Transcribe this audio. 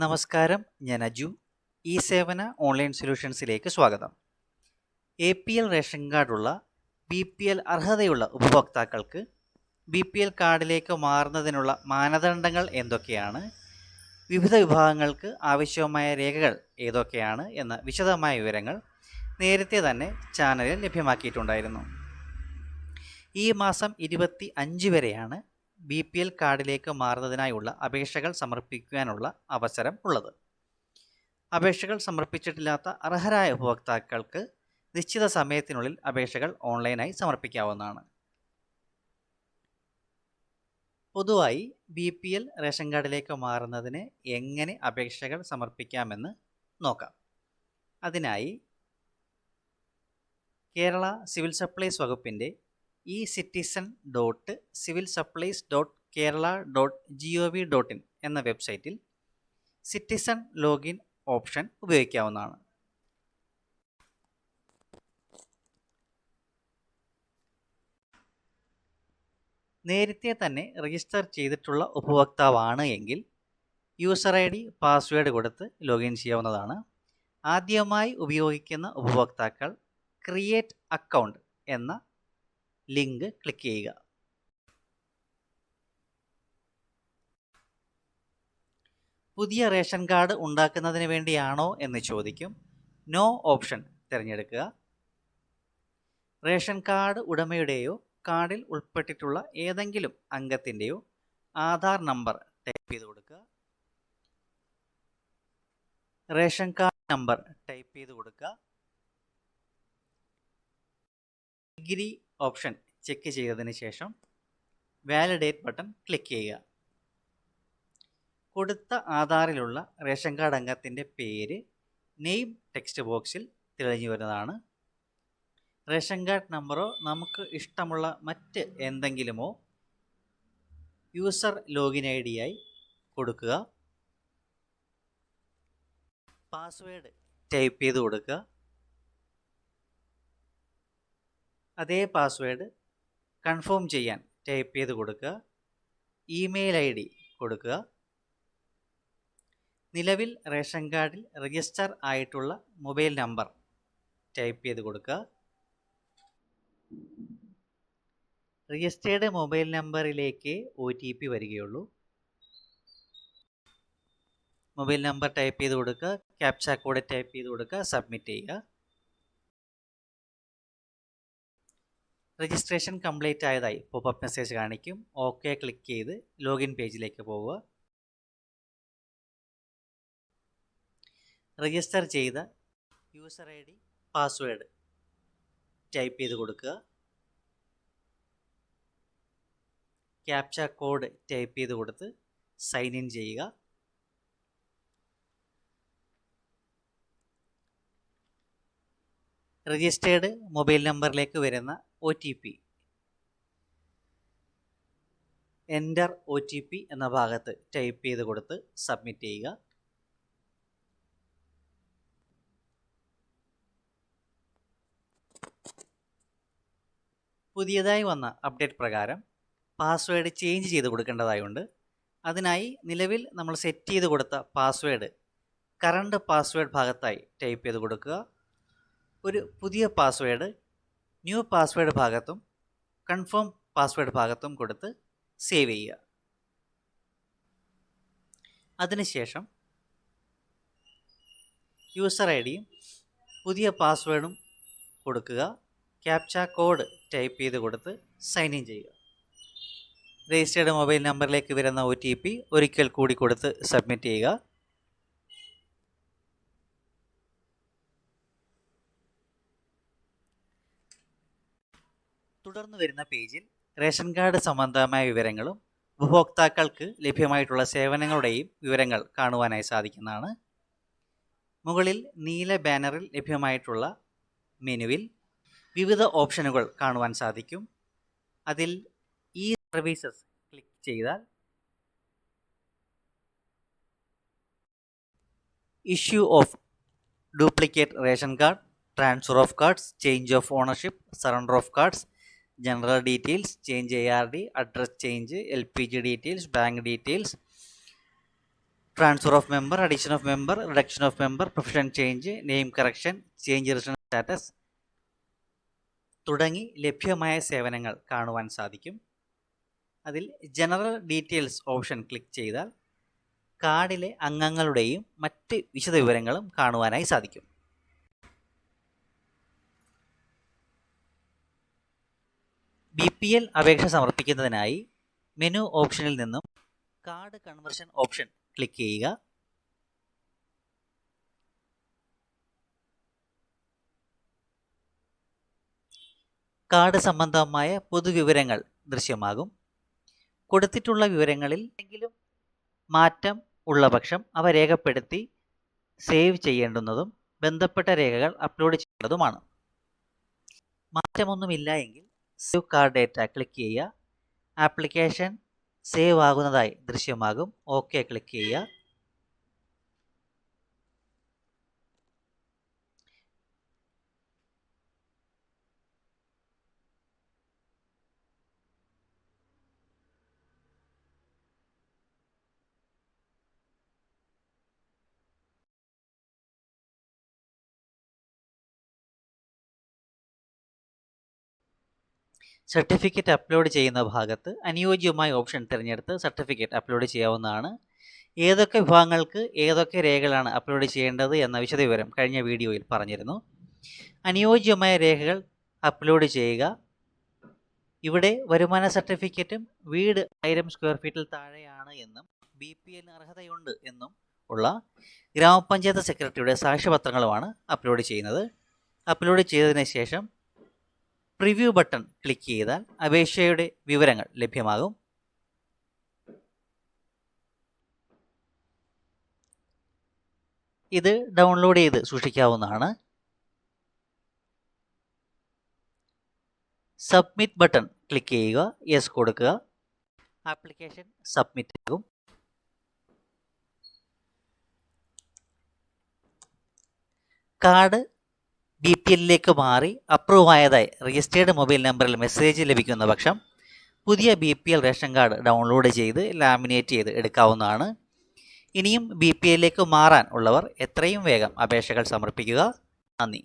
നമസ്കാരം, ഞാൻ അജു. ഈ സേവന ഓൺലൈൻ സൊല്യൂഷൻസിലേക്ക് സ്വാഗതം. APL റേഷൻ കാർഡുള്ള BPL അർഹതയുള്ള ഉപഭോക്താക്കൾക്ക് BPL കാർഡിലേക്ക് മാറുന്നതിനുള്ള മാനദണ്ഡങ്ങൾ എന്തൊക്കെയാണ്, വിവിധ വിഭാഗങ്ങൾക്ക് ആവശ്യമായ രേഖകൾ ഏതൊക്കെയാണ് എന്ന വിശദമായ വിവരങ്ങൾ നേരത്തെ തന്നെ ചാനലിൽ ലഭ്യമാക്കിയിട്ടുണ്ടായിരുന്നു. ഈ മാസം 25 വരെയാണ് BPL കാർഡിലേക്ക് മാറുന്നതിനായുള്ള അപേക്ഷകൾ സമർപ്പിക്കാനുള്ള അവസരം ഉള്ളത്. അപേക്ഷകൾ സമർപ്പിച്ചിട്ടില്ലാത്ത അർഹരായ ഉപഭോക്താക്കൾക്ക് നിശ്ചിത സമയത്തിനുള്ളിൽ അപേക്ഷകൾ ഓൺലൈനായി സമർപ്പിക്കാവുന്നതാണ്. പൊതുവായി BPL റേഷൻ കാർഡിലേക്ക് മാറുന്നതിന് എങ്ങനെ അപേക്ഷകൾ സമർപ്പിക്കാമെന്ന് നോക്കാം. അതിനായി കേരള സിവിൽ സപ്ലൈസ് വകുപ്പിൻ്റെ e-citizen.civilsupplies.kerala.gov.in എന്ന വെബ്സൈറ്റിൽ സിറ്റിസൺ ലോഗിൻ ഓപ്ഷൻ ഉപയോഗിക്കാവുന്നതാണ്. നേരത്തെ തന്നെ രജിസ്റ്റർ ചെയ്തിട്ടുള്ള ഉപഭോക്താവാണ് എങ്കിൽ യൂസർ ID, പാസ്വേഡ് കൊടുത്ത് ലോഗിൻ ചെയ്യാവുന്നതാണ്. ആദ്യമായി ഉപയോഗിക്കുന്ന ഉപഭോക്താക്കൾ ക്രിയേറ്റ് അക്കൗണ്ട് എന്ന ലിങ്ക് ക്ലിക്ക് ചെയ്യുക. പുതിയ റേഷൻ കാർഡ് ഉണ്ടാക്കുന്നതിന് വേണ്ടിയാണോ എന്ന് ചോദിക്കും. നോ ഓപ്ഷൻ തിരഞ്ഞെടുക്കുക. റേഷൻ കാർഡ് ഉടമയുടെയോ കാർഡിൽ ഉൾപ്പെട്ടിട്ടുള്ള ഏതെങ്കിലും അംഗത്തിൻ്റെയോ ആധാർ നമ്പർ ടൈപ്പ് ചെയ്ത് കൊടുക്കുക. റേഷൻ കാർഡ് നമ്പർ ടൈപ്പ് ചെയ്ത് കൊടുക്കുക. ഡിഗ്രി ഓപ്ഷൻ ചെക്ക് ചെയ്തതിന് ശേഷം വാലിഡേറ്റ് ബട്ടൺ ക്ലിക്ക് ചെയ്യുക. കൊടുത്ത ആധാറിലുള്ള റേഷൻ കാർഡ് അംഗത്തിൻ്റെ പേര് നെയിം ടെക്സ്റ്റ് ബോക്സിൽ തെളിഞ്ഞു വരുന്നതാണ്. റേഷൻ കാർഡ് നമ്പറോ നമുക്ക് ഇഷ്ടമുള്ള മറ്റ് എന്തെങ്കിലുമോ യൂസർ ലോഗിൻ ID ആയി കൊടുക്കുക. പാസ്വേഡ് ടൈപ്പ് ചെയ്ത് കൊടുക്കുക. അതേ പാസ്വേഡ് കൺഫേം ചെയ്യാൻ ടൈപ്പ് ചെയ്ത് കൊടുക്കുക. ഇമെയിൽ ID കൊടുക്കുക. നിലവിൽ റേഷൻ കാർഡിൽ രജിസ്റ്റർ ആയിട്ടുള്ള മൊബൈൽ നമ്പർ ടൈപ്പ് ചെയ്ത് കൊടുക്കുക. രജിസ്റ്റേർഡ് മൊബൈൽ നമ്പറിലേക്ക് OTP വരികയുള്ളൂ. മൊബൈൽ നമ്പർ ടൈപ്പ് ചെയ്ത് കൊടുക്കുക. ക്യാപ്ച കോഡ് ടൈപ്പ് ചെയ്ത് കൊടുക്കുക. സബ്മിറ്റ് ചെയ്യുക. രജിസ്ട്രേഷൻ കംപ്ലീറ്റ് ആയതായി പോപ്പപ്പ് മെസ്സേജ് കാണിക്കും. ഓക്കെ ക്ലിക്ക് ചെയ്ത് ലോഗിൻ പേജിലേക്ക് പോവുക. രജിസ്റ്റർ ചെയ്ത യൂസർ ID, പാസ്വേഡ് ടൈപ്പ് ചെയ്ത് കൊടുക്കുക. ക്യാപ്ച കോഡ് ടൈപ്പ് ചെയ്ത് കൊടുത്ത് സൈൻ ഇൻ ചെയ്യുക. രജിസ്റ്റേർഡ് മൊബൈൽ നമ്പറിലേക്ക് വരുന്ന OTP എൻ്റർ OTP എന്ന ഭാഗത്ത് ടൈപ്പ് ചെയ്ത് കൊടുത്ത് സബ്മിറ്റ് ചെയ്യുക. പുതിയതായി വന്ന അപ്ഡേറ്റ് പ്രകാരം പാസ്വേഡ് ചേഞ്ച് ചെയ്ത് കൊടുക്കേണ്ടതായുണ്ട്. അതിനായി നിലവിൽ നമ്മൾ സെറ്റ് ചെയ്ത് കൊടുത്ത പാസ്വേഡ് കറണ്ട് പാസ്വേഡ് ഭാഗത്തായി ടൈപ്പ് ചെയ്ത് കൊടുക്കുക. ഒരു പുതിയ പാസ്വേഡ് ന്യൂ പാസ്വേഡ് ഭാഗത്തും കൺഫേം പാസ്വേഡ് ഭാഗത്തും കൊടുത്ത് സേവ് ചെയ്യുക. അതിനുശേഷം യൂസർ IDയും പുതിയ പാസ്വേഡും കൊടുക്കുക. ക്യാപ്ച കോഡ് ടൈപ്പ് ചെയ്ത് കൊടുത്ത് സൈൻ ഇൻ ചെയ്യുക. രജിസ്റ്റേർഡ് മൊബൈൽ നമ്പറിലേക്ക് വരുന്ന OTP ഒരിക്കൽ കൂടി കൊടുത്ത് സബ്മിറ്റ് ചെയ്യുക. തുടർന്ന് വരുന്ന പേജിൽ റേഷൻ കാർഡ് സംബന്ധമായ വിവരങ്ങളും ഉപഭോക്താക്കൾക്ക് ലഭ്യമായിട്ടുള്ള സേവനങ്ങളുടെയും വിവരങ്ങൾ കാണുവാനായി സാധിക്കുന്നതാണ്. മുകളിൽ നീല ബാനറിൽ ലഭ്യമായിട്ടുള്ള മെനുവിൽ വിവിധ ഓപ്ഷനുകൾ കാണുവാൻ സാധിക്കും. അതിൽ ഈ സർവീസസ് ക്ലിക്ക് ചെയ്താൽ issue of duplicate ration card, transfer of cards, change of ownership, surrender of cards, general details, change ARD, address change, LPG details, bank details, transfer of member, addition of member, reduction of member, profession change, name correction, change return status തുടങ്ങി ലഭ്യമായ സേവനങ്ങൾ കാണുവാൻ സാധിക്കും. അതിൽ general details option click ചെയ്താൽ കാർഡിലെ അംഗങ്ങളുടെയും മറ്റ് വിശദവിവരങ്ങളും കാണുവാനായി സാധിക്കും. BPL അപേക്ഷ സമർപ്പിക്കുന്നതിനായി മെനു ഓപ്ഷനിൽ നിന്നും കാർഡ് കൺവെർഷൻ ഓപ്ഷൻ ക്ലിക്ക് ചെയ്യുക. കാർഡ് സംബന്ധമായ പൊതുവിവരങ്ങൾ ദൃശ്യമാകും. കൊടുത്തിട്ടുള്ള വിവരങ്ങളിൽ എന്തെങ്കിലും മാറ്റം ഉള്ള പക്ഷം അവ രേഖപ്പെടുത്തി സേവ് ചെയ്യേണ്ടുന്നതും ബന്ധപ്പെട്ട രേഖകൾ അപ്ലോഡ് ചെയ്യേണ്ടതുമാണ്. മാറ്റമൊന്നുമില്ല എങ്കിൽ സേവ് കാർഡ് ഡേറ്റ ക്ലിക്ക് ചെയ്യുക. ആപ്ലിക്കേഷൻ സേവ് ആകുന്നതായി ദൃശ്യമാകും. ഓക്കെ ക്ലിക്ക് ചെയ്യുക. സർട്ടിഫിക്കറ്റ് അപ്ലോഡ് ചെയ്യുന്ന ഭാഗത്ത് അനുയോജ്യമായ ഓപ്ഷൻ തിരഞ്ഞെടുത്ത് സർട്ടിഫിക്കറ്റ് അപ്ലോഡ് ചെയ്യാവുന്നതാണ്. ഏതൊക്കെ വിഭാഗങ്ങൾക്ക് ഏതൊക്കെ രേഖകളാണ് അപ്ലോഡ് ചെയ്യേണ്ടത് എന്ന വിശദവിവരം കഴിഞ്ഞ വീഡിയോയിൽ പറഞ്ഞിരുന്നു. അനുയോജ്യമായ രേഖകൾ അപ്ലോഡ് ചെയ്യുക. ഇവിടെ വരുമാന സർട്ടിഫിക്കറ്റും വീട് 1000 സ്ക്വയർ ഫീറ്റിൽ താഴെയാണ് എന്നും BPL അർഹതയുണ്ട് എന്നും ഉള്ള ഗ്രാമപഞ്ചായത്ത് സെക്രട്ടറിയുടെ സാക്ഷ്യപത്രങ്ങളുമാണ് അപ്ലോഡ് ചെയ്യുന്നത്. അപ്ലോഡ് ചെയ്തതിന് ശേഷം പ്രിവ്യൂ ബട്ടൺ ക്ലിക്ക് ചെയ്താൽ അപേക്ഷയുടെ വിവരങ്ങൾ ലഭ്യമാകും. ഇത് ഡൗൺലോഡ് ചെയ്ത് സൂക്ഷിക്കാവുന്നതാണ്. സബ്മിറ്റ് ബട്ടൺ ക്ലിക്ക് ചെയ്യുക. യെസ് കൊടുക്കുക. ആപ്ലിക്കേഷൻ സബ്മിറ്റ് ആകും. കാർഡ് BPLലേക്ക് മാറി അപ്രൂവ് ആയതായി രജിസ്റ്റേർഡ് മൊബൈൽ നമ്പറിൽ മെസ്സേജ് ലഭിക്കുന്ന പക്ഷം പുതിയ BPL റേഷൻ കാർഡ് ഡൗൺലോഡ് ചെയ്ത് ലാമിനേറ്റ് ചെയ്ത് എടുക്കാവുന്നതാണ്. ഇനിയും BPLലേക്ക് മാറാൻ ഉള്ളവർ എത്രയും വേഗം അപേക്ഷകൾ സമർപ്പിക്കുക. നന്ദി.